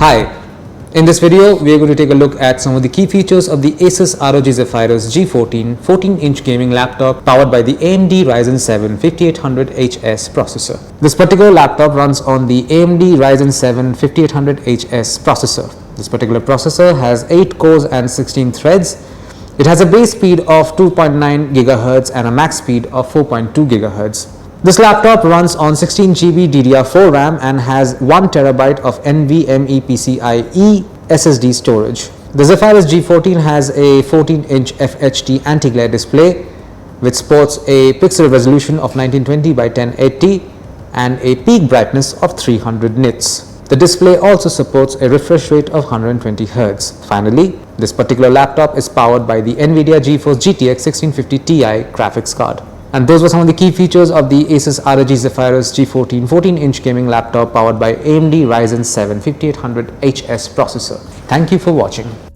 Hi, in this video we are going to take a look at some of the key features of the ASUS ROG Zephyrus G14 14-inch gaming laptop powered by the AMD Ryzen 7 5800HS processor. This particular laptop runs on the AMD Ryzen 7 5800HS processor. This particular processor has 8 cores and 16 threads. It has a base speed of 2.9 GHz and a max speed of 4.2 GHz. This laptop runs on 16GB DDR4 RAM and has 1TB of NVMe PCIe SSD storage. The Zephyrus G14 has a 14-inch FHD anti-glare display which sports a pixel resolution of 1920 by 1080 and a peak brightness of 300 nits. The display also supports a refresh rate of 120 Hz. Finally, this particular laptop is powered by the NVIDIA GeForce GTX 1650 Ti graphics card. And those were some of the key features of the ASUS ROG Zephyrus G14 14-inch gaming laptop powered by AMD Ryzen 7 5800HS processor. Thank you for watching.